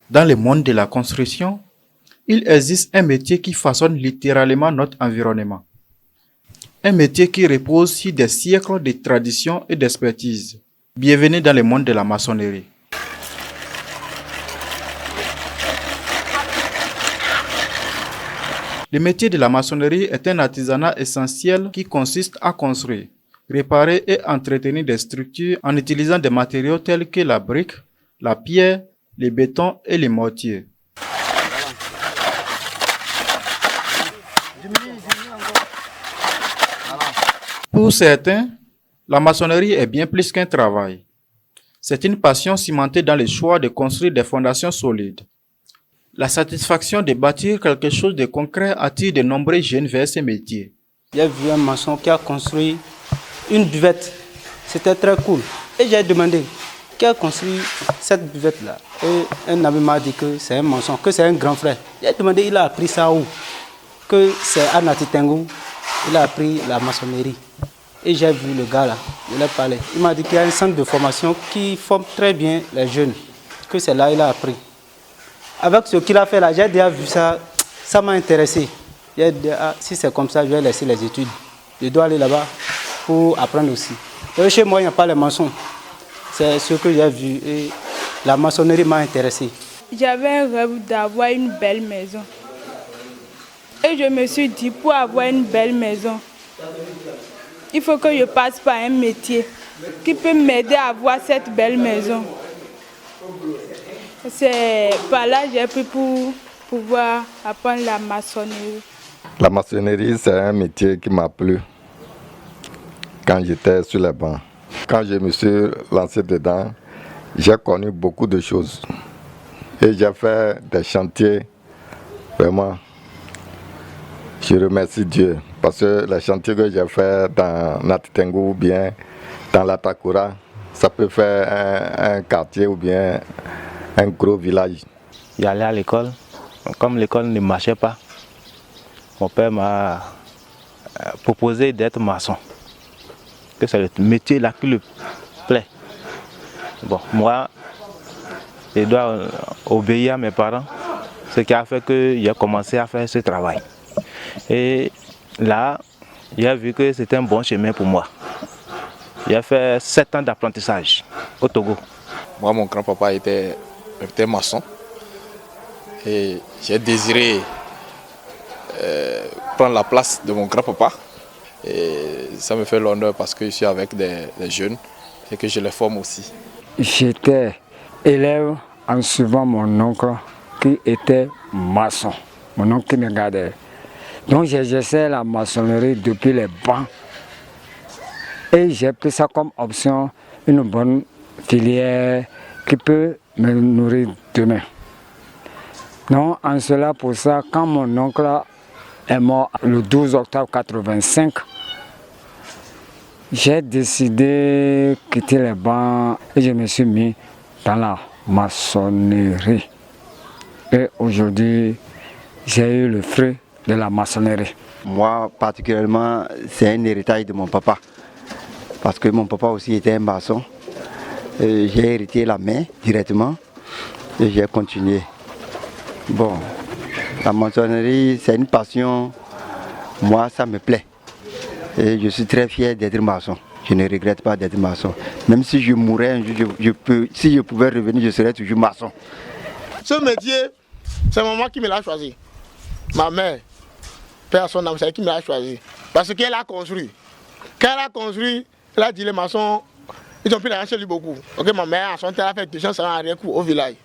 Dans le monde de la construction, il existe un métier qui façonne littéralement notre environnement. Un métier qui repose sur des siècles de tradition et d'expertise. Bienvenue dans le monde de la maçonnerie. Le métier de la maçonnerie est un artisanat essentiel qui consiste à construire, réparer et entretenir des structures en utilisant des matériaux tels que la brique, la pierre, le béton et les mortiers. Pour certains, la maçonnerie est bien plus qu'un travail. C'est une passion cimentée dans le choix de construire des fondations solides. La satisfaction de bâtir quelque chose de concret attire de nombreux jeunes vers ce métier. J'ai vu un maçon qui a construit une buvette. C'était très cool. Et j'ai demandé qui a construit cette buvette-là. Et un ami m'a dit que c'est un maçon, que c'est un grand frère. J'ai demandé, il a appris ça où? Que c'est à Natitengu, il a appris la maçonnerie. Et j'ai vu le gars là, je lui ai parlé. Il m'a dit qu'il y a un centre de formation qui forme très bien les jeunes. Que c'est là qu'il a appris. Avec ce qu'il a fait là, j'ai déjà vu ça, ça m'a intéressé. J'ai dit, si c'est comme ça, je vais laisser les études. Je dois aller là-bas pour apprendre aussi. Et chez moi, il n'y a pas les maçons. C'est ce que j'ai vu et la maçonnerie m'a intéressé. J'avais un rêve d'avoir une belle maison. Et je me suis dit, pour avoir une belle maison, il faut que je passe par un métier qui peut m'aider à avoir cette belle maison. C'est par là que j'ai pu pour pouvoir apprendre la maçonnerie. La maçonnerie, c'est un métier qui m'a plu quand j'étais sur les bancs. Quand je me suis lancé dedans, j'ai connu beaucoup de choses. Et j'ai fait des chantiers, vraiment. Je remercie Dieu parce que les chantiers que j'ai fait dans Natitengu ou bien dans la Takura, ça peut faire un quartier ou bien un gros village. J'allais à l'école. Comme l'école ne marchait pas, mon père m'a proposé d'être maçon. Que c'est le métier là qui lui plaît. Bon, moi, je dois obéir à mes parents, ce qui a fait que j'ai commencé à faire ce travail. Et là, j'ai vu que c'était un bon chemin pour moi. J'ai fait 7 ans d'apprentissage au Togo. Moi, mon grand-papa était maçon et j'ai désiré prendre la place de mon grand-papa. Et ça me fait l'honneur parce que je suis avec des jeunes et que je les forme aussi. J'étais élève en suivant mon oncle qui était maçon. Mon oncle qui me gardait. Donc j'exerçais la maçonnerie depuis les bancs. Et j'ai pris ça comme option, une bonne filière qui peut me nourrir demain. Donc en cela, pour ça, quand mon oncle est mort le 12 octobre 1985, j'ai décidé de quitter les bancs et je me suis mis dans la maçonnerie. Et aujourd'hui, j'ai eu le fruit de la maçonnerie. Moi, particulièrement, c'est un héritage de mon papa. Parce que mon papa aussi était un maçon. J'ai hérité la main directement et j'ai continué. Bon, la maçonnerie, c'est une passion. Moi, ça me plaît. Et je suis très fier d'être maçon. Je ne regrette pas d'être maçon. Même si je mourrais un jour, si je pouvais revenir, je serais toujours maçon. Ce métier, c'est maman qui me l'a choisi. Ma mère, père son âme, c'est elle qui me l'a choisi. Parce qu'elle a construit. Quand elle a construit, elle a dit les maçons, ils ont pris l'argent chez lui beaucoup. Ok, ma mère, à son temps, elle a fait 200 en arrière-cours au village.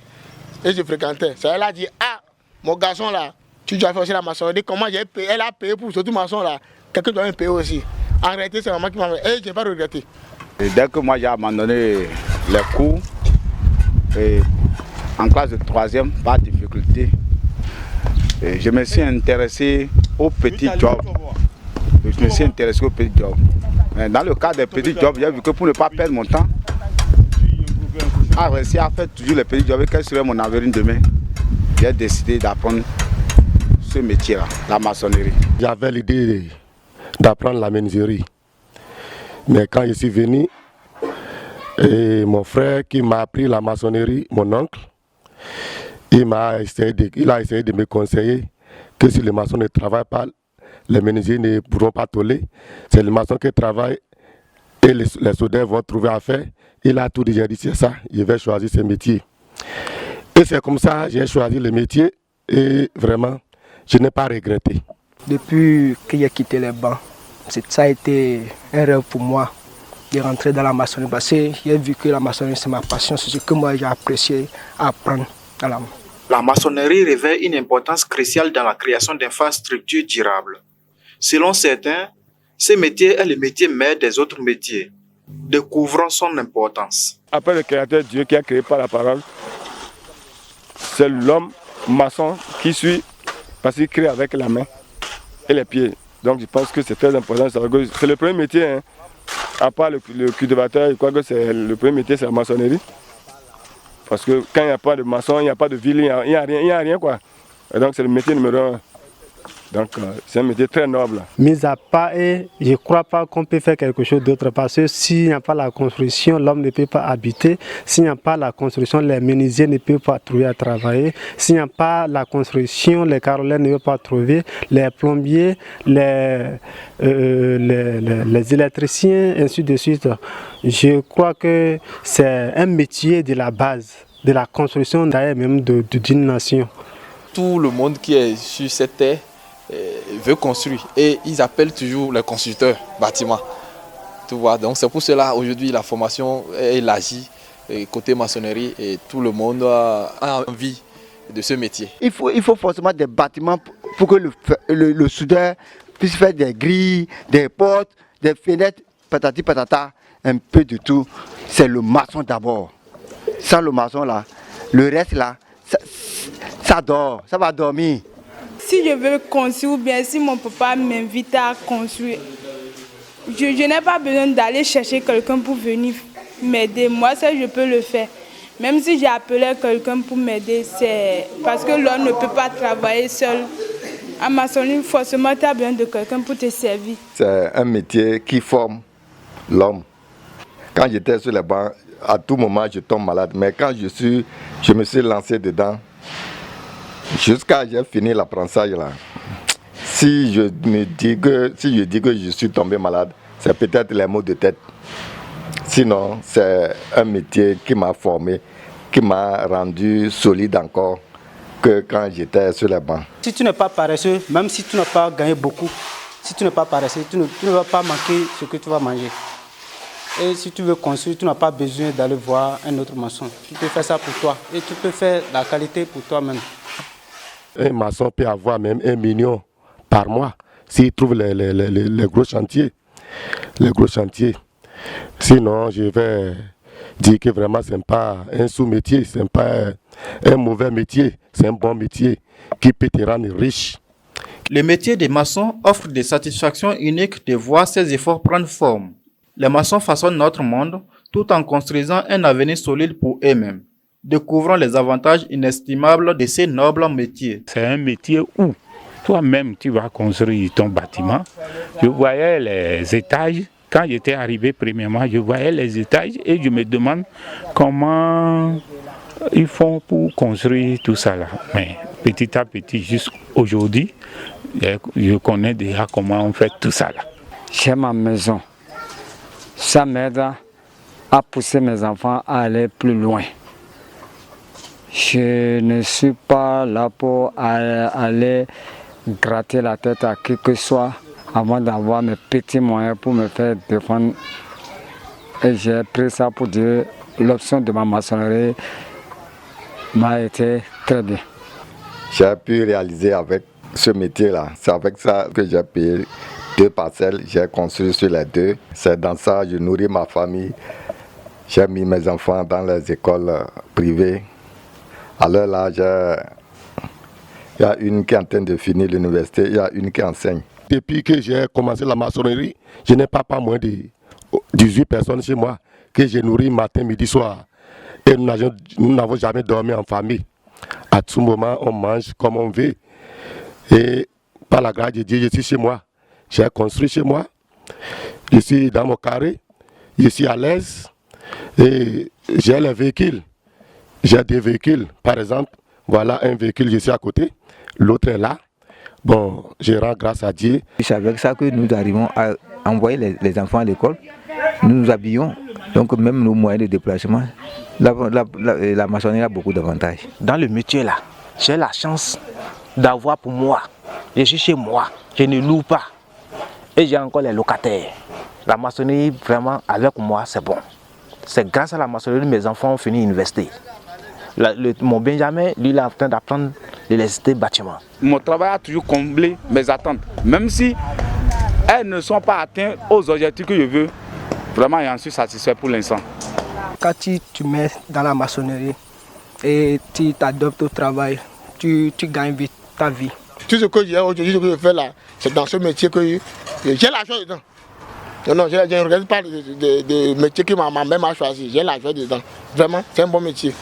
Et je fréquentais. Elle a dit, ah, mon garçon là, tu dois faire aussi la maçonnerie. Comment j'ai payé? Elle a payé pour surtout maçon là. Quelqu'un doit me payer aussi. En réalité, c'est maman qui m'a fait. Et je n'ai pas regretté. Et dès que moi j'ai abandonné les cours, et en classe de 3e, pas de difficulté, et je me suis intéressé aux petits jobs. Je me suis intéressé aux petits jobs. Dans le cas des petits jobs, j'ai vu que pour ne pas perdre mon temps, à réussir à faire toujours les petits jobs, quel serait mon avenir demain, j'ai décidé d'apprendre ce métier-là, la maçonnerie. J'avais l'idée d'apprendre la menuiserie. Mais quand je suis venu, et mon frère qui m'a appris la maçonnerie, mon oncle, il a essayé de me conseiller que si les maçons ne travaillent pas, les menuisiers ne pourront pas toller. C'est les maçons qui travaillent et les soudeurs vont trouver à faire. Il a tout dit, j'ai dit c'est ça, je vais choisir ce métier. Et c'est comme ça que j'ai choisi le métier et vraiment, je n'ai pas regretté. Depuis que j'ai quitté les bancs, ça a été un rêve pour moi de rentrer dans la maçonnerie parce que j'ai vu que la maçonnerie c'est ma passion, c'est ce que moi j'ai apprécié apprendre à la main. La maçonnerie revêt une importance cruciale dans la création d'infrastructures durables. Selon certains, ce métier est le métier mère des autres métiers. Découvrons son importance. Après le créateur Dieu qui a créé par la parole, c'est l'homme maçon qui suit parce qu'il crée avec la main et les pieds. Donc je pense que c'est très important. C'est le premier métier, hein. À part le cultivateur, je crois que c'est le premier métier, c'est la maçonnerie. Parce que quand il n'y a pas de maçon, il n'y a pas de ville, il n'y a rien quoi. Et donc c'est le métier numéro 1. Donc c'est un métier très noble. Mis à part, et je ne crois pas qu'on peut faire quelque chose d'autre parce que s'il n'y a pas la construction, l'homme ne peut pas habiter. S'il n'y a pas la construction, les menuisiers ne peuvent pas trouver à travailler. S'il n'y a pas la construction, les caroliers ne peuvent pas trouver. Les plombiers, les électriciens, ainsi de suite. Je crois que c'est un métier de la base, de la construction d'ailleurs même d'une nation. Tout le monde qui est sur cette terre veut construire et ils appellent toujours les constructeurs bâtiments. Tu vois, donc c'est pour cela aujourd'hui la formation est élargie côté maçonnerie et tout le monde a envie de ce métier. Il faut forcément des bâtiments pour que le soudeur puisse faire des grilles, des portes, des fenêtres, patati patata, un peu de tout. C'est le maçon d'abord. Sans le maçon là, le reste là, ça dort, ça va dormir. Si je veux construire ou bien si mon papa m'invite à construire, je n'ai pas besoin d'aller chercher quelqu'un pour venir m'aider. Moi, ça, je peux le faire. Même si j'ai appelé quelqu'un pour m'aider, c'est parce que l'homme ne peut pas travailler seul. En maçonnerie, forcément, tu as besoin de quelqu'un pour te servir. C'est un métier qui forme l'homme. Quand j'étais sur les bancs, à tout moment, je tombe malade. Mais quand je me suis lancé dedans, jusqu'à j'ai fini l'apprentissage là. Si je dis que je suis tombé malade, c'est peut-être les maux de tête. Sinon, c'est un métier qui m'a formé, qui m'a rendu solide encore que quand j'étais sur les bancs. Si tu n'es pas paresseux, même si tu n'as pas gagné beaucoup, si tu n'es pas paresseux, tu ne vas pas manquer ce que tu vas manger. Et si tu veux construire, tu n'as pas besoin d'aller voir un autre maçon. Tu peux faire ça pour toi et tu peux faire la qualité pour toi-même. Un maçon peut avoir même 1 million par mois s'il trouve les gros chantiers. Les gros chantiers. Sinon, je vais dire que vraiment, ce n'est pas un sous-métier, ce n'est pas un mauvais métier, c'est un bon métier qui peut te rendre riche. Le métier des maçons offre des satisfactions uniques de voir ses efforts prendre forme. Les maçons façonnent notre monde tout en construisant un avenir solide pour eux-mêmes. Découvrons les avantages inestimables de ces nobles métiers. C'est un métier où toi-même tu vas construire ton bâtiment. Je voyais les étages. Quand j'étais arrivé premièrement, je voyais les étages et je me demande comment ils font pour construire tout ça là. Mais petit à petit, jusqu'aujourd'hui, je connais déjà comment on fait tout ça là. J'ai ma maison. Ça m'aide à pousser mes enfants à aller plus loin. Je ne suis pas là pour aller gratter la tête à qui que ce soit avant d'avoir mes petits moyens pour me faire défendre. Et j'ai pris ça pour dire l'option de ma maçonnerie m'a été très bien. J'ai pu réaliser avec ce métier-là. C'est avec ça que j'ai payé 2 parcelles. J'ai construit sur les 2. C'est dans ça que je nourris ma famille. J'ai mis mes enfants dans les écoles privées. Alors là, il y a une qui est en train de finir l'université, il y a une qui enseigne. Depuis que j'ai commencé la maçonnerie, je n'ai pas moins de 18 personnes chez moi que j'ai nourri matin, midi, soir. Et nous n'avons jamais dormi en famille. À tout moment, on mange comme on veut. Et par la grâce de Dieu, je suis chez moi. J'ai construit chez moi. Je suis dans mon carré. Je suis à l'aise. Et j'ai les véhicules. J'ai des véhicules. Par exemple, Voilà un véhicule, je suis à côté, l'autre est là. Bon, je rends grâce à Dieu. C'est avec ça que nous arrivons à envoyer les enfants à l'école. Nous nous habillons, donc même nos moyens de déplacement, la maçonnerie a beaucoup d'avantages. Dans le métier là, j'ai la chance d'avoir pour moi, je suis chez moi, je ne loue pas. Et j'ai encore les locataires. La maçonnerie, vraiment, avec moi, c'est bon. C'est grâce à la maçonnerie que mes enfants ont fini l'université. Mon Benjamin, lui, il est en train d'apprendre l'électricité bâtiment. Mon travail a toujours comblé mes attentes. Même si elles ne sont pas atteintes aux objectifs que je veux, vraiment, j'en suis satisfait pour l'instant. Quand tu mets dans la maçonnerie et tu t'adoptes au travail, tu gagnes vite ta vie. Tout ce que j'ai aujourd'hui, ce que je fais là, c'est dans ce métier que j'ai l'argent dedans. Non, je ne regarde pas de métier que ma mère m'a choisi. J'ai l'argent dedans. Vraiment, c'est un bon métier.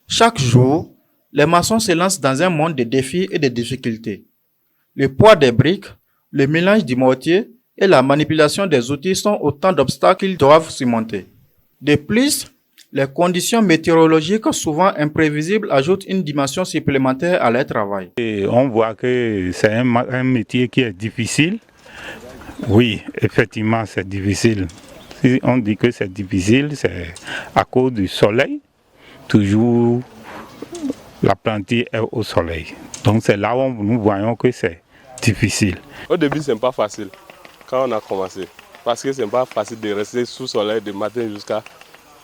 Chaque jour, les maçons se lancent dans un monde de défis et de difficultés. Le poids des briques, le mélange du mortier et la manipulation des outils sont autant d'obstacles qu'ils doivent surmonter. De plus, les conditions météorologiques souvent imprévisibles ajoutent une dimension supplémentaire à leur travail. Et on voit que c'est un métier qui est difficile. Oui, effectivement, c'est difficile. Si on dit que c'est difficile, c'est à cause du soleil. Toujours, l'apprenti est au soleil. Donc c'est là où nous voyons que c'est difficile. Au début, ce n'est pas facile quand on a commencé. Parce que ce n'est pas facile de rester sous soleil du matin jusqu'à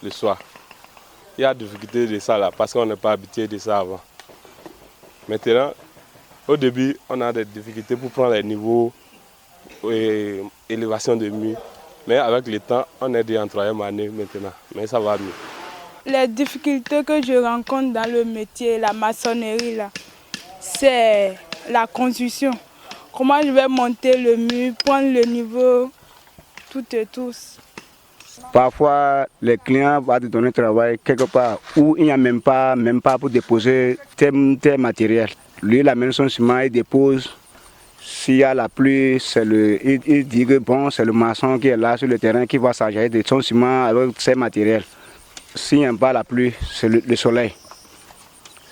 le soir. Il y a des difficultés de ça là, parce qu'on n'est pas habitué de ça avant. Maintenant, au début, on a des difficultés pour prendre les niveaux et élévation de murs. Mais avec le temps, on est déjà en 3e année maintenant. Mais ça va mieux. Les difficultés que je rencontre dans le métier, la maçonnerie, là, c'est la construction. Comment je vais monter le mur, prendre le niveau, tout et tous. Parfois, les clients vont te donner travail quelque part où il n'y a même pas pour déposer tes matériels. Lui, il amène son ciment, il dépose. S'il y a la pluie, il dit que bon, c'est le maçon qui est là sur le terrain qui va s'agir de son ciment avec ses matériels. S'il n'y a pas la pluie, c'est le soleil.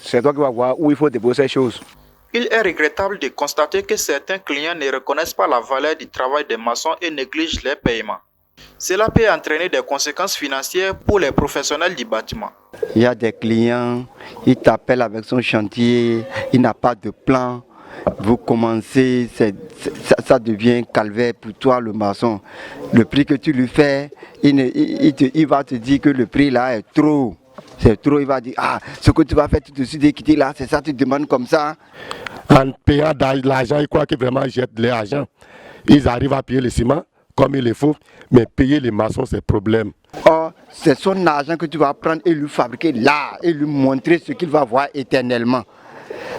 C'est toi qui vas voir où il faut déposer ces choses. Il est regrettable de constater que certains clients ne reconnaissent pas la valeur du travail des maçons et négligent les paiements. Cela peut entraîner des conséquences financières pour les professionnels du bâtiment. Il y a des clients, ils t'appellent avec son chantier, il n'a pas de plan. Vous commencez, ça devient calvaire pour toi le maçon. Le prix que tu lui fais, il va te dire que le prix là est trop. C'est trop, il va dire, ah, ce que tu vas faire tout de suite et quitter là, c'est ça, tu demandes comme ça. En payant de l'argent, ils croient que vraiment ils jettent l'argent. Ils arrivent à payer le ciment comme il le faut, mais payer les maçons, c'est problème. Or, c'est son argent que tu vas prendre et lui fabriquer là, et lui montrer ce qu'il va voir éternellement.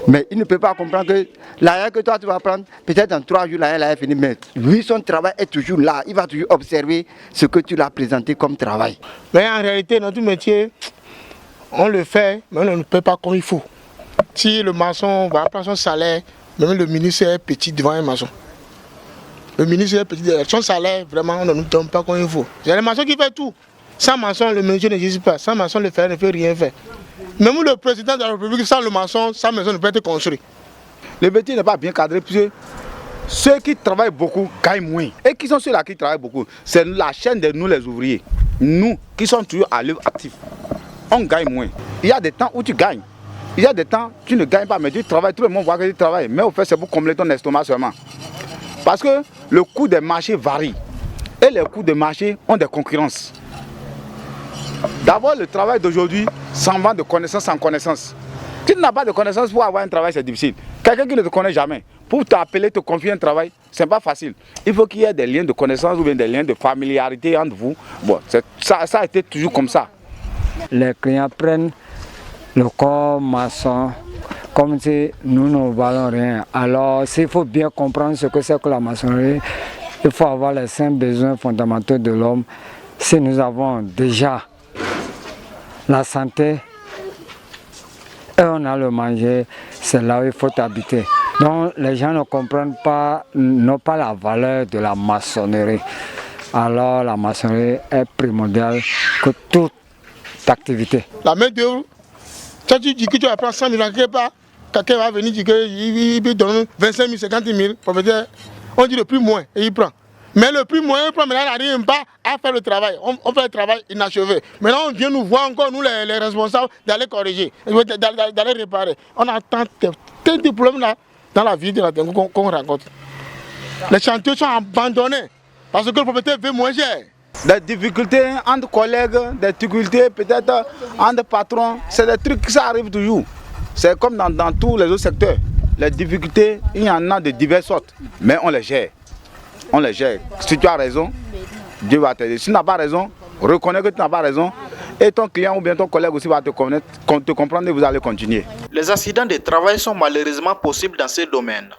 Mais il ne peut pas comprendre que l'argent que toi tu vas prendre, peut-être dans 3 jours, l'argent est fini, mais lui, son travail est toujours là. Il va toujours observer ce que tu l'as présenté comme travail. Mais en réalité, notre métier, on le fait, mais on ne le paie pas comme il faut. Si le maçon va prendre son salaire, même le ministre est petit devant un maçon. Le ministre est petit, son salaire, vraiment, on ne nous donne pas comme il faut. Il y a les maçons qui font tout. Sans maçon, le métier n'existe pas. Sans maçon, le fer ne peut rien faire. Même le président de la République, sans le maçon, sa maison ne peut être construite. Le métier n'est pas bien cadré, puisque ceux qui travaillent beaucoup gagnent moins. Et qui sont ceux-là qui travaillent beaucoup? C'est la chaîne de nous les ouvriers. Nous qui sommes toujours à l'œuvre active. On gagne moins. Il y a des temps où tu gagnes. Il y a des temps où tu ne gagnes pas, mais tu travailles, tout le monde voit que tu travailles. Mais au fait, c'est pour combler ton estomac seulement. Parce que le coût des marchés varie. Et les coûts des marchés ont des concurrences. D'abord, le travail d'aujourd'hui s'en va de connaissance en connaissance. Tu n'as pas de connaissance pour avoir un travail, c'est difficile. Quelqu'un qui ne te connaît jamais, pour t'appeler, te confier un travail, c'est pas facile. Il faut qu'il y ait des liens de connaissance ou bien des liens de familiarité entre vous. Bon, ça a été toujours comme ça. Les clients prennent le corps maçon comme si nous ne valons rien. Alors, s'il faut bien comprendre ce que c'est que la maçonnerie, il faut avoir les 5 besoins fondamentaux de l'homme. Si nous avons déjà la santé et on a le manger, c'est là où il faut habiter. Donc les gens ne comprennent pas, n'ont pas la valeur de la maçonnerie. Alors la maçonnerie est primordiale que toute activité. La main d'œuvre, Toi, tu dis que tu vas prendre 100 000 francs quelque part. Quelqu'un va venir dire qu'il peut donner 25 000, 50 000. On dit le prix moins et il prend. Mais le prix moins, il prend, mais là, il n'arrive pas à faire le travail. On fait le travail inachevé. Maintenant, on vient nous voir encore, nous les responsables, d'aller corriger, d'aller réparer. On a tant de problèmes là dans la vie de la Tengu qu'on rencontre. Les chantiers sont abandonnés parce que le propriétaire veut moins cher. Des difficultés entre collègues, des difficultés peut-être entre patrons, c'est des trucs qui arrivent toujours. C'est comme dans tous les autres secteurs. Les difficultés, il y en a de diverses sortes, mais on les gère. On les gère. Si tu as raison, Dieu va t'aider. Si tu n'as pas raison, reconnais que tu n'as pas raison. Et ton client ou bien ton collègue aussi va te comprendre et vous allez continuer. Les accidents de travail sont malheureusement possibles dans ces domaines,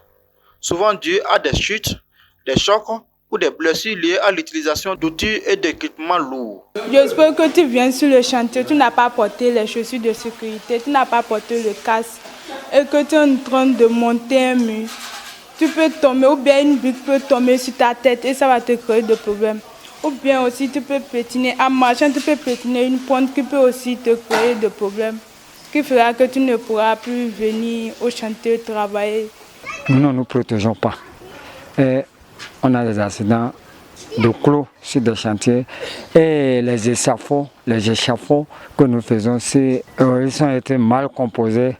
souvent dus à des chutes, des chocs ou des blessures liées à l'utilisation d'outils et d'équipements lourds. J'espère que tu viens sur le chantier, tu n'as pas porté les chaussures de sécurité, tu n'as pas porté le casque et que tu es en train de monter un mur. Tu peux tomber ou bien une brique peut tomber sur ta tête et ça va te créer des problèmes. Ou bien aussi tu peux pétiner, en marchant tu peux pétiner une pente qui peut aussi te créer des problèmes, qui fera que tu ne pourras plus venir au chantier travailler. Nous ne nous protégeons pas. Et on a des accidents de clos sur des chantiers et les échafauds que nous faisons, ils ont été mal composés.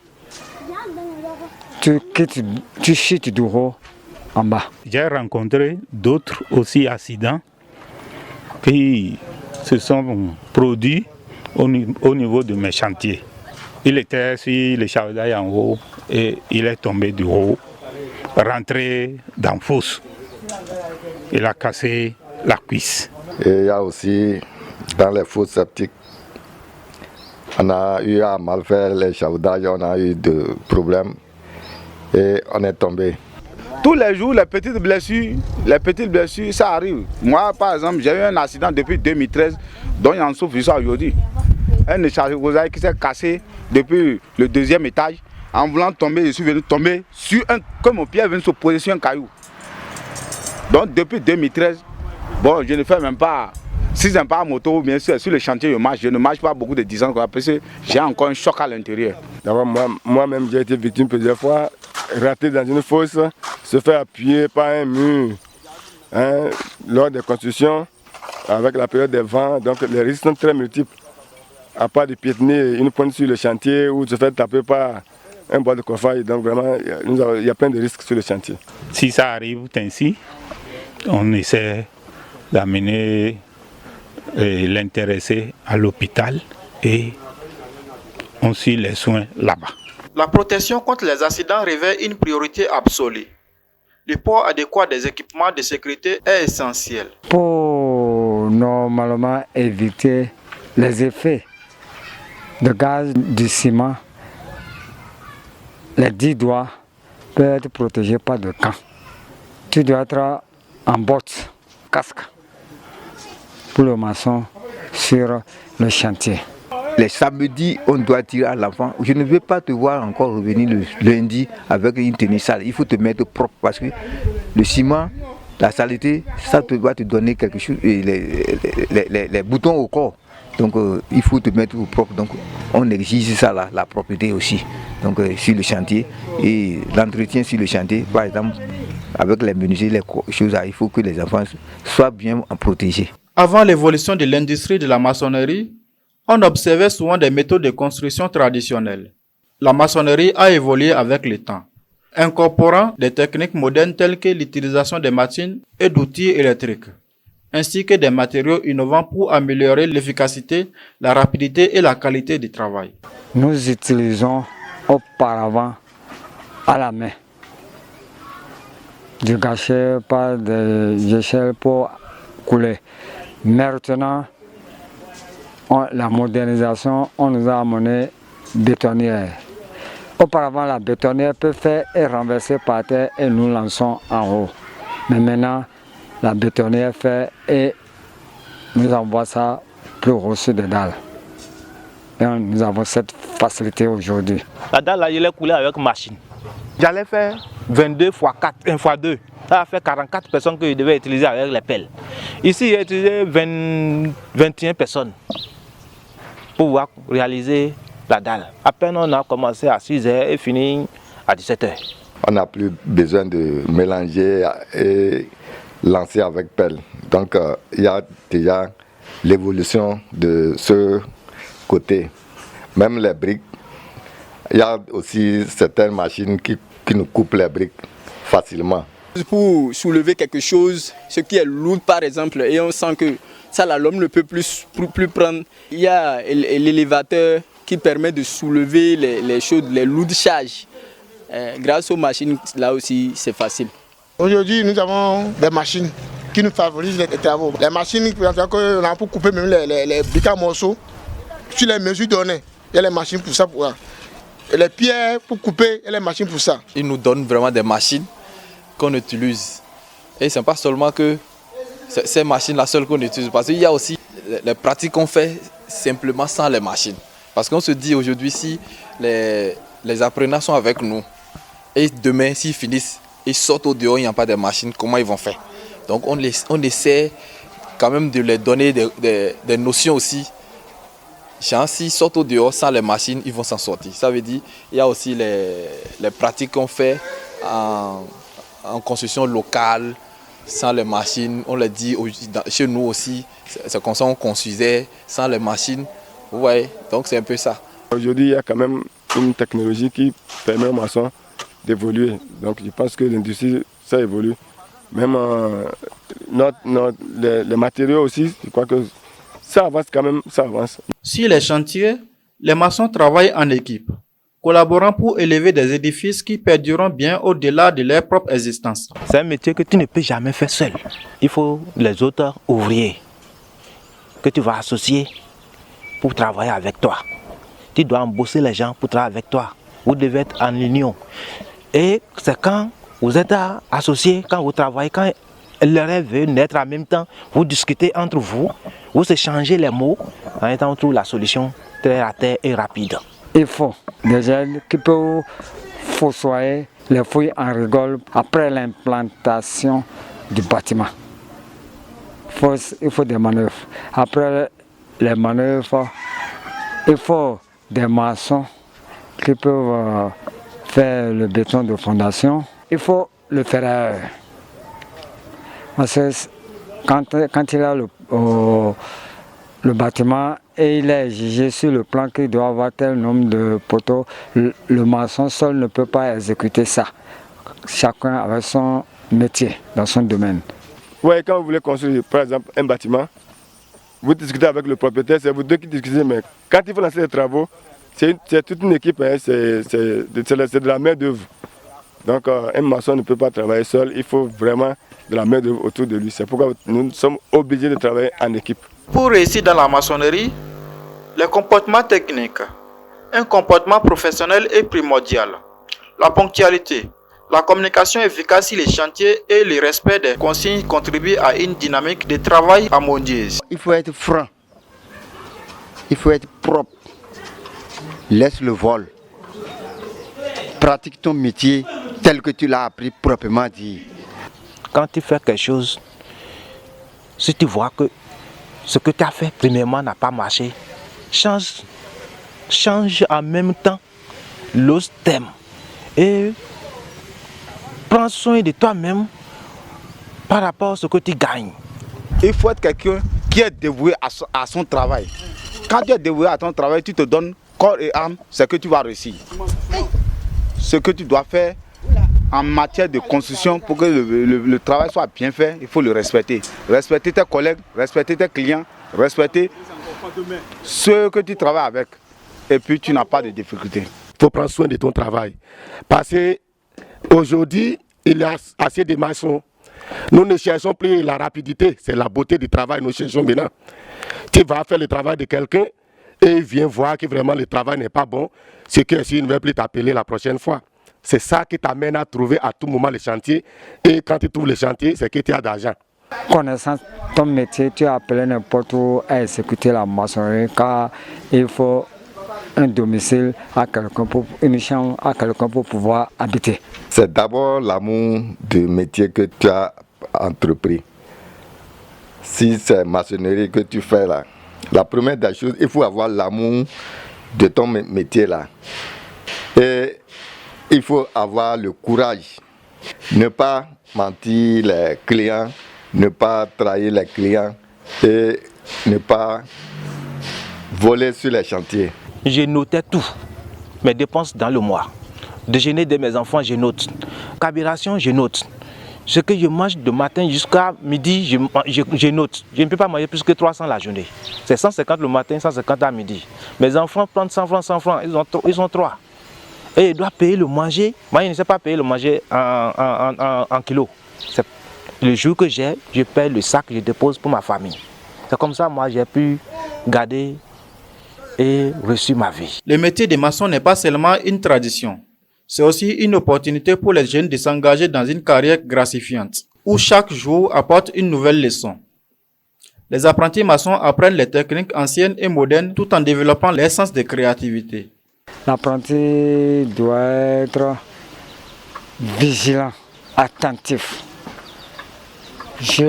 Tu chutes du haut en bas. J'ai rencontré d'autres aussi accidents qui se sont produits au niveau de mes chantiers. Il était sur le chaudail en haut et il est tombé du haut, rentré dans la fosse. Il a cassé la cuisse. Et il y a aussi dans les fosses septiques, on a eu à mal faire les chaudages, on a eu des problèmes et on est tombé. Tous les jours, les petites blessures, ça arrive. Moi, par exemple, j'ai eu un accident depuis 2013, dont j'en souffre jusqu'à aujourd'hui. Un échafaudage qui s'est cassé depuis le 2e étage. En voulant tomber, je suis venu tomber sur comme mon pied est venu se poser sur un caillou. Donc depuis 2013, bon, je ne fais même pas, si je n'aime pas moto, bien sûr, sur le chantier, je ne marche pas beaucoup de distances parce que j'ai encore un choc à l'intérieur. D'abord, moi-même, j'ai été victime plusieurs fois, raté dans une fosse, se faire appuyer par un mur lors des constructions, avec la période des vents, donc les risques sont très multiples. À part de piétiner une pointe sur le chantier ou de se faire taper par un bois de coffre, donc vraiment, il y a plein de risques sur le chantier. Si ça arrive ainsi, on essaie d'amener l'intéressé à l'hôpital et on suit les soins là-bas. La protection contre les accidents revêt une priorité absolue. Le port adéquat des équipements de sécurité est essentiel. Pour normalement éviter les effets de gaz du ciment, les 10 doigts peuvent être protégés par de camp. Tu dois être en bottes, casque, pour le maçon sur le chantier. Les samedis, on doit tirer à l'enfant. Je ne veux pas te voir encore revenir le lundi avec une tenue sale. Il faut te mettre propre parce que le ciment, la saleté, ça doit te donner quelque chose, les boutons au corps. Donc il faut te mettre propre. Donc on exige ça, la propreté aussi. Donc sur le chantier et l'entretien sur le chantier, par exemple, avec les menuisiers, les choses, il faut que les enfants soient bien protégés. Avant l'évolution de l'industrie de la maçonnerie, on observait souvent des méthodes de construction traditionnelles. La maçonnerie a évolué avec le temps, incorporant des techniques modernes telles que l'utilisation des machines et d'outils électriques, ainsi que des matériaux innovants pour améliorer l'efficacité, la rapidité et la qualité du travail. Nous utilisons auparavant à la main du gâchis par des échelles pour couler. Maintenant, la modernisation, on nous a amené bétonnière. Auparavant, la bétonnière peut faire et renverser par terre et nous lançons en haut. Mais maintenant, la bétonnière fait et nous envoie ça plus haut sur des dalles. Et nous avons cette facilité aujourd'hui. La dalle, là, je l'ai coulée avec machine. J'allais faire 22 x 4, 1 x 2. Ça a fait 44 personnes que je devais utiliser avec les pelles. Ici, j'ai utilisé 21 personnes pour pouvoir réaliser la dalle. À peine on a commencé à 6h et fini à 17h. On n'a plus besoin de mélanger et lancer avec pelle. Donc il y a déjà l'évolution de ce côté. Même les briques, il y a aussi certaines machines qui nous coupent les briques facilement. Pour soulever quelque chose, ce qui est lourd par exemple, et on sent que ça l'homme ne peut plus prendre, il y a l'élévateur qui permet de soulever les choses, les lourdes charges. Grâce aux machines, là aussi, c'est facile. Aujourd'hui, nous avons des machines qui nous favorisent les travaux. Les machines, on a pour couper même les briques à morceaux, sur les mesures données. Il y a les machines pour ça. Et les pierres pour couper, il y a les machines pour ça. Ils nous donnent vraiment des machines qu'on utilise. Et ce n'est pas seulement que ces machines-là seules qu'on utilise, parce qu'il y a aussi les pratiques qu'on fait simplement sans les machines. Parce qu'on se dit aujourd'hui, si les apprenants sont avec nous, et demain, s'ils finissent, ils sortent au dehors, il n'y a pas de machines, comment ils vont faire? Donc on essaie quand même de leur donner des notions aussi. Genre, s'ils sortent au dehors sans les machines, ils vont s'en sortir. Ça veut dire qu'il y a aussi les pratiques qu'on fait en construction locale, sans les machines. On le dit chez nous aussi, c'est comme ça qu'on construisait sans les machines. Ouais, donc c'est un peu ça. Aujourd'hui, il y a quand même une technologie qui permet aux maçons d'évoluer. Donc je pense que l'industrie, ça évolue. Même les matériaux aussi, je crois que ça avance quand même, ça avance. Sur les chantiers, les maçons travaillent en équipe, collaborant pour élever des édifices qui perdureront bien au-delà de leur propre existence. C'est un métier que tu ne peux jamais faire seul. Il faut les autres ouvriers que tu vas associer pour travailler avec toi. Tu dois embaucher les gens pour travailler avec toi. Vous devez être en union. Et c'est quand vous êtes associés, quand vous travaillez, quand le rêve veut naître en même temps, vous discutez entre vous, vous échangez les mots, en même temps on trouve la solution très à terre et rapide. Il faut des jeunes qui peuvent fossoyer les fouilles en rigole après l'implantation du bâtiment. Il faut des manœuvres. Après les manœuvres, il faut des maçons qui peuvent faire le béton de fondation. Il faut le ferrailleur. Parce que quand il a le bâtiment et il est jugé sur le plan qu'il doit avoir tel nombre de poteaux, le maçon seul ne peut pas exécuter ça. Chacun avec son métier, dans son domaine. Oui, quand vous voulez construire par exemple un bâtiment, vous discutez avec le propriétaire, c'est vous deux qui discutez, mais quand il faut lancer les travaux, c'est toute une équipe, hein, c'est de la main d'œuvre. Donc un maçon ne peut pas travailler seul, il faut vraiment de la main d'œuvre autour de lui. C'est pourquoi nous sommes obligés de travailler en équipe. Pour réussir dans la maçonnerie, les comportements techniques, un comportement professionnel est primordial. La ponctualité, la communication efficace sur les chantiers et le respect des consignes contribuent à une dynamique de travail harmonieuse. Il faut être franc, il faut être propre, laisse le vol, pratique ton métier tel que tu l'as appris proprement dit. Quand tu fais quelque chose, si tu vois que ce que tu as fait premièrement n'a pas marché, change en même temps l'autre thème et prends soin de toi-même par rapport à ce que tu gagnes. Il faut être quelqu'un qui est dévoué à son travail. Quand tu es dévoué à ton travail, tu te donnes corps et âme, c'est que tu vas réussir. Ce que tu dois faire en matière de construction pour que le travail soit bien fait, il faut le respecter. Respecter tes collègues, respecter tes clients, respecter ceux que tu travailles avec. Et puis tu n'as pas de difficultés. Il faut prendre soin de ton travail. Parce qu'aujourd'hui, il y a assez de maçons. Nous ne cherchons plus la rapidité, c'est la beauté du travail nous cherchons maintenant. Tu vas faire le travail de quelqu'un et il vient voir que vraiment le travail n'est pas bon, c'est que s'il ne veut plus t'appeler la prochaine fois. C'est ça qui t'amène à trouver à tout moment le chantier. Et quand tu trouves le chantier, c'est que tu as d'argent. Connaissant ton métier, tu as appelé n'importe où à exécuter la maçonnerie car il faut un domicile à quelqu'un, une chambre à quelqu'un pour pouvoir habiter. C'est d'abord l'amour du métier que tu as entrepris. Si c'est maçonnerie que tu fais là, la première des choses, il faut avoir l'amour de ton métier là. Et il faut avoir le courage, ne pas mentir les clients, ne pas trahir les clients et ne pas voler sur les chantiers. Je notais tout, mes dépenses dans le mois. Déjeuner de mes enfants, je note. Carburation, je note. Ce que je mange de matin jusqu'à midi, je note. Je ne peux pas manger plus que 300 la journée. C'est 150 le matin, 150 à midi. Mes enfants prennent 100 francs, ils ont 3. Et ils doivent payer le manger. Moi, je ne sais pas payer le manger en kilos. Le jour que je paye le sac que je dépose pour ma famille. C'est comme ça, moi, j'ai pu garder et reçu ma vie. Le métier de maçon n'est pas seulement une tradition. C'est aussi une opportunité pour les jeunes de s'engager dans une carrière gratifiante, où chaque jour apporte une nouvelle leçon. Les apprentis maçons apprennent les techniques anciennes et modernes tout en développant leur sens de créativité. L'apprenti doit être vigilant, attentif. Je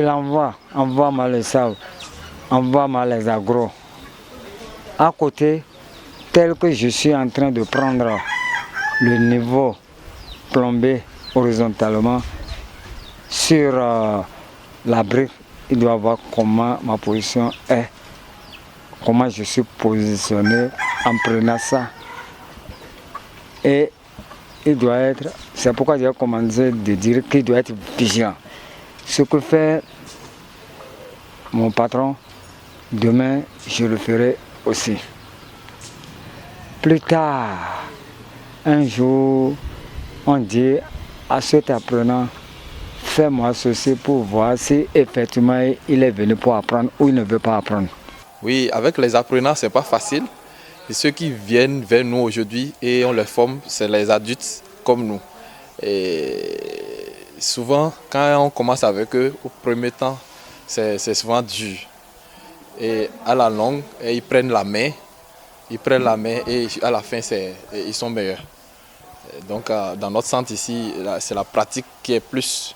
envoie-moi le sable, envoie-moi les agros. À côté, tel que je suis en train de prendre le niveau plombé horizontalement sur la brique, il doit voir comment ma position est, comment je suis positionné en prenant ça. Et il doit être, c'est pourquoi j'ai commencé de dire qu'il doit être vigilant. Ce que fait mon patron, demain je le ferai aussi. Plus tard, un jour, on dit à cet apprenant, fais-moi ceci pour voir si effectivement il est venu pour apprendre ou il ne veut pas apprendre. Oui, avec les apprenants, ce n'est pas facile. Et ceux qui viennent vers nous aujourd'hui et on les forme, c'est les adultes comme nous. Et souvent, quand on commence avec eux, au premier temps, c'est souvent dur. Et à la longue, ils prennent la main. Ils prennent la main et à la fin, ils sont meilleurs. Donc, dans notre centre ici, c'est la pratique qui est plus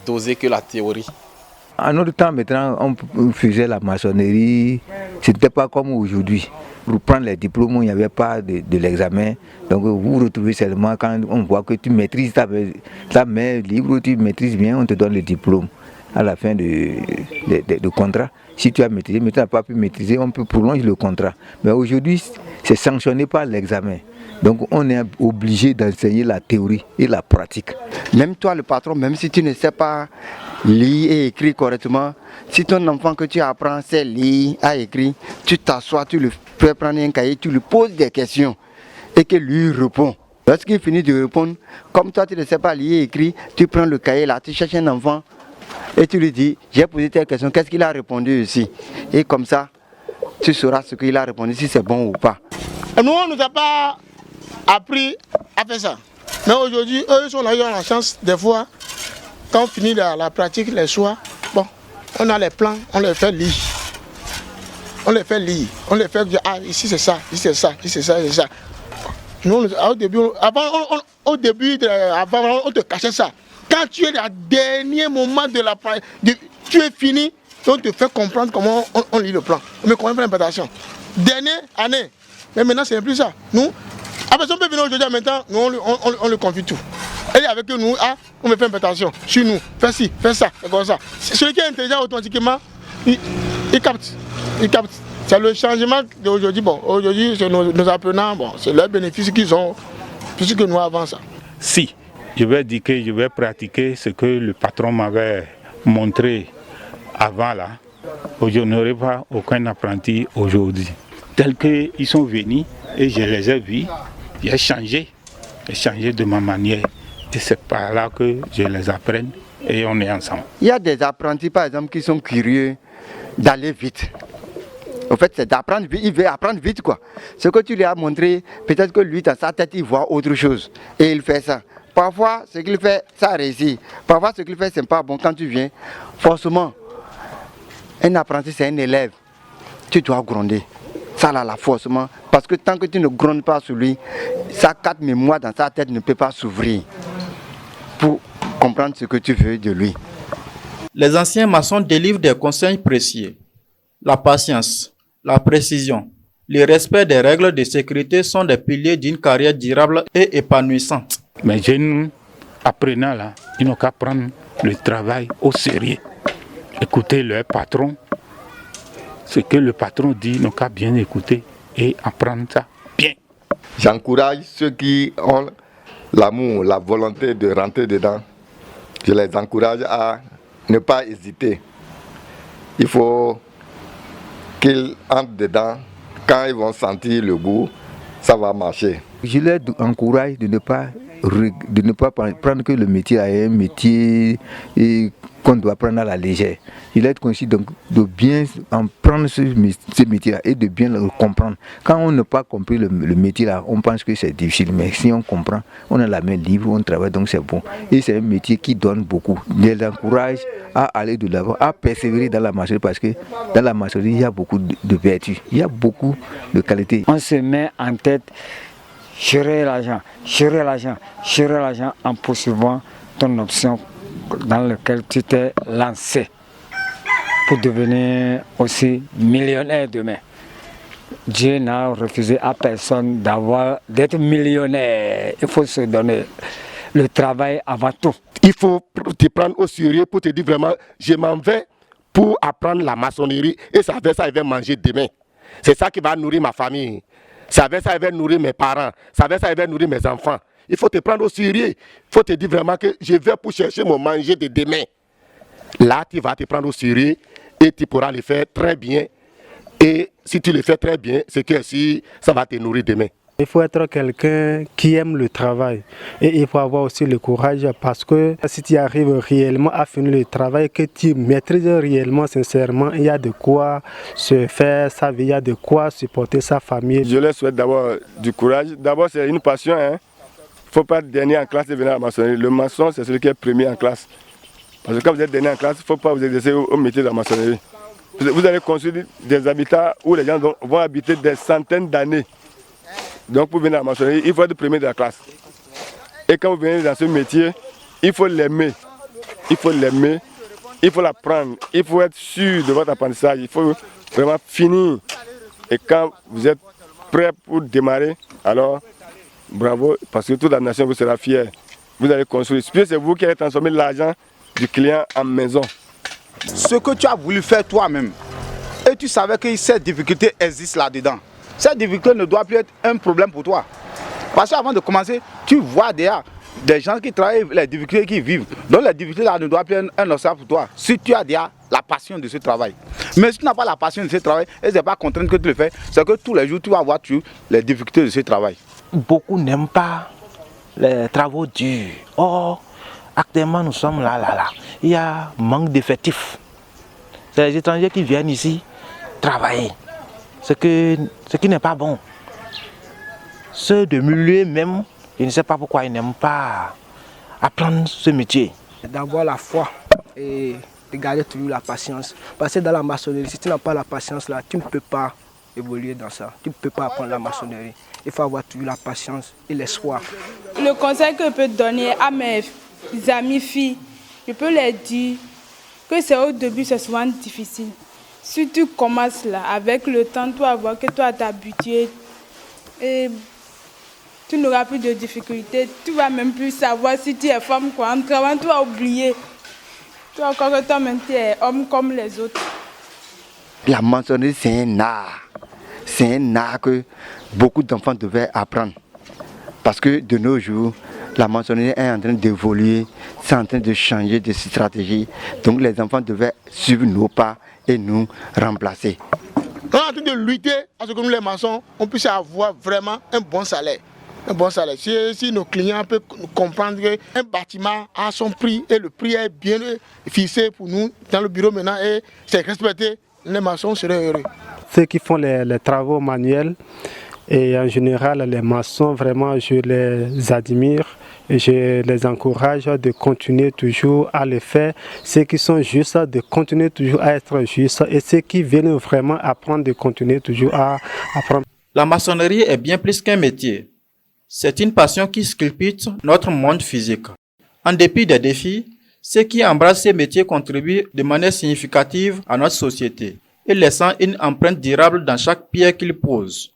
dosée que la théorie. En notre temps, maintenant, on faisait la maçonnerie. Ce n'était pas comme aujourd'hui. Pour prendre les diplômes, il n'y avait pas de l'examen. Donc, vous vous retrouvez seulement quand on voit que tu maîtrises ta main libre, tu maîtrises bien, on te donne le diplôme à la fin du contrat. Si tu as maîtrisé, mais tu n'as pas pu maîtriser, on peut prolonger le contrat. Mais aujourd'hui, c'est sanctionné par l'examen. Donc on est obligé d'enseigner la théorie et la pratique. Même toi, le patron, même si tu ne sais pas lire et écrire correctement, si ton enfant que tu apprends sait lire et écrire, tu t'assois, tu lui fais prendre un cahier, tu lui poses des questions et que lui répond. Lorsqu'il finit de répondre, comme toi tu ne sais pas lire et écrire, tu prends le cahier là, tu cherches un enfant et tu lui dis, j'ai posé telle question, qu'est-ce qu'il a répondu ici? Et comme ça, tu sauras ce qu'il a répondu, si c'est bon ou pas. Nous, on ne nous a pas appris à faire ça. Mais aujourd'hui, eux, ils ont la chance, des fois, quand on finit la pratique les soirs, bon, on a les plans, on les fait lire. On les fait lire. On les fait dire, ah, ici c'est ça, ici c'est ça, ici c'est ça, c'est ça. Nous, au début, avant, on te cachait ça. Quand tu es au dernier moment de la pratique, tu es fini, on te fait comprendre comment on lit le plan. Mais comment on fait l'implantation. Dernière année. Mais maintenant, c'est plus ça. Nous, après, si on peut venir aujourd'hui, maintenant, nous, on le confie tout. Elle est avec nous, ah, on me fait une implantation. Sur nous, fais ci, fais ça, c'est comme ça. Celui qui est intelligent automatiquement, il capte. Il capte. C'est le changement d'aujourd'hui. Bon, aujourd'hui, c'est nos apprenants, bon, c'est leurs bénéfices qu'ils ont, plus que nous avant ça. Si, je vais dire que je vais pratiquer ce que le patron m'avait montré avant là, je n'aurai pas aucun apprenti aujourd'hui. Tels qu'ils sont venus et je les ai vus, j'ai changé de ma manière. Et c'est par là que je les apprenne et on est ensemble. Il y a des apprentis par exemple qui sont curieux d'aller vite. En fait, c'est d'apprendre vite, il veut apprendre vite quoi. Ce que tu lui as montré, peut-être que lui dans sa tête il voit autre chose et il fait ça. Parfois ce qu'il fait, ça réussit. Parfois ce qu'il fait, c'est pas bon. Quand tu viens, forcément, un apprenti c'est un élève. Tu dois gronder. Ça là, forcément. Parce que tant que tu ne grondes pas sur lui, sa carte mémoire dans sa tête ne peut pas s'ouvrir pour comprendre ce que tu veux de lui. Les anciens maçons délivrent des conseils précieux. La patience, la précision, le respect des règles de sécurité sont des piliers d'une carrière durable et épanouissante. Mes jeunes apprenants là, ils n'ont qu'à prendre le travail au sérieux. Écouter leur patron. Ce que le patron dit, ils n'ont qu'à bien écouter et apprendre ça bien. J'encourage ceux qui ont l'amour, la volonté de rentrer dedans. Je les encourage à ne pas hésiter. Il faut qu'ils entrent dedans. Quand ils vont sentir le goût, ça va marcher. Je les encourage de ne pas prendre que le métier est un métier qu'on doit prendre à la légère. Il est conseillé donc de bien en prendre ce métier-là et de bien le comprendre. Quand on n'a pas compris le métier-là, on pense que c'est difficile. Mais si on comprend, on a la main libre, on travaille, donc c'est bon. Et c'est un métier qui donne beaucoup. Je les encourage à aller de l'avant, à persévérer dans la maçonnerie parce que dans la maçonnerie, il y a beaucoup de vertus, il y a beaucoup de qualités. On se met en tête, gérer l'argent en poursuivant ton option dans laquelle tu t'es lancé pour devenir aussi millionnaire demain. Dieu n'a refusé à personne d'être millionnaire. Il faut se donner le travail avant tout. Il faut te prendre au sérieux pour te dire vraiment, je m'en vais pour apprendre la maçonnerie et ça avec ça, je vais manger demain. C'est ça qui va nourrir ma famille. Ça avec ça, je vais nourrir mes parents. Ça avec ça, je vais nourrir mes enfants. Il faut te prendre au sérieux. Il faut te dire vraiment que je vais pour chercher mon manger de demain. Là, tu vas te prendre au sérieux et tu pourras le faire très bien. Et si tu le fais très bien, c'est que si ça va te nourrir demain. Il faut être quelqu'un qui aime le travail et il faut avoir aussi le courage parce que si tu arrives réellement à finir le travail, que tu maîtrises réellement, sincèrement, il y a de quoi se faire sa vie, il y a de quoi supporter sa famille. Je leur souhaite d'abord du courage. D'abord, c'est une passion. Il ne faut pas être dernier en classe et venir à la maçonnerie. Le maçon, c'est celui qui est premier en classe. Parce que quand vous êtes dernier en classe, il ne faut pas vous exercer au métier de la maçonnerie. Vous allez construire des habitats où les gens vont habiter des centaines d'années. Donc pour venir à la maçonnerie, il faut être premier de la classe. Et quand vous venez dans ce métier, il faut l'aimer. Il faut l'aimer, il faut l'apprendre. Il faut être sûr de votre apprentissage. Il faut vraiment finir. Et quand vous êtes prêt pour démarrer, alors bravo, parce que toute la nation vous sera fière. Vous allez construire. C'est vous qui allez transformer l'argent du client en maison. Ce que tu as voulu faire toi-même, et tu savais que cette difficulté existe là-dedans. Cette difficulté ne doit plus être un problème pour toi. Parce qu'avant de commencer, tu vois déjà des gens qui travaillent, les difficultés qu'ils vivent. Donc les difficultés là ne doivent plus être un obstacle pour toi. Si tu as déjà la passion de ce travail. Mais si tu n'as pas la passion de ce travail, et ce n'est pas contrainte que tu le fais, c'est que tous les jours tu vas voir les difficultés de ce travail. Beaucoup n'aiment pas les travaux durs. Or, actuellement nous sommes là. Il y a manque d'effectifs. C'est les étrangers qui viennent ici travailler. Ce qui n'est pas bon. Ceux de milieu même, je ne sais pas pourquoi ils n'aiment pas apprendre ce métier. D'avoir la foi et de garder toujours la patience. Parce que dans la maçonnerie, si tu n'as pas la patience là, tu ne peux pas évoluer dans ça. Tu ne peux pas apprendre la maçonnerie. Il faut avoir toujours la patience et l'espoir. Le conseil que je peux donner à mes amies filles, je peux leur dire que c'est au début, c'est souvent difficile. Si tu commences là, avec le temps, tu vas voir que tu vas t'habituer et tu n'auras plus de difficultés. Tu ne vas même plus savoir si tu es femme quoi. En travaillant, tu vas oublier. Tu vas croire que toi-même tu es homme comme les autres. La maçonnerie, c'est un art. C'est un art que beaucoup d'enfants devaient apprendre. Parce que de nos jours, la maçonnerie est en train d'évoluer, c'est en train de changer de stratégie. Donc les enfants devaient suivre nos pas et nous remplacer. On est en train de lutter à ce que nous les maçons, on puisse avoir vraiment un bon salaire. Un bon salaire. Si nos clients peuvent comprendre qu'un bâtiment a son prix et le prix est bien fixé pour nous dans le bureau maintenant et c'est respecté, les maçons seraient heureux. Ceux qui font les travaux manuels et en général les maçons, vraiment je les admire. Et je les encourage de continuer toujours à le faire. Ceux qui sont justes, de continuer toujours à être justes. Et ceux qui viennent vraiment apprendre, de continuer toujours à apprendre. La maçonnerie est bien plus qu'un métier. C'est une passion qui sculpte notre monde physique. En dépit des défis, ceux qui embrassent ces métiers contribuent de manière significative à notre société. et laissant une empreinte durable dans chaque pierre qu'il pose.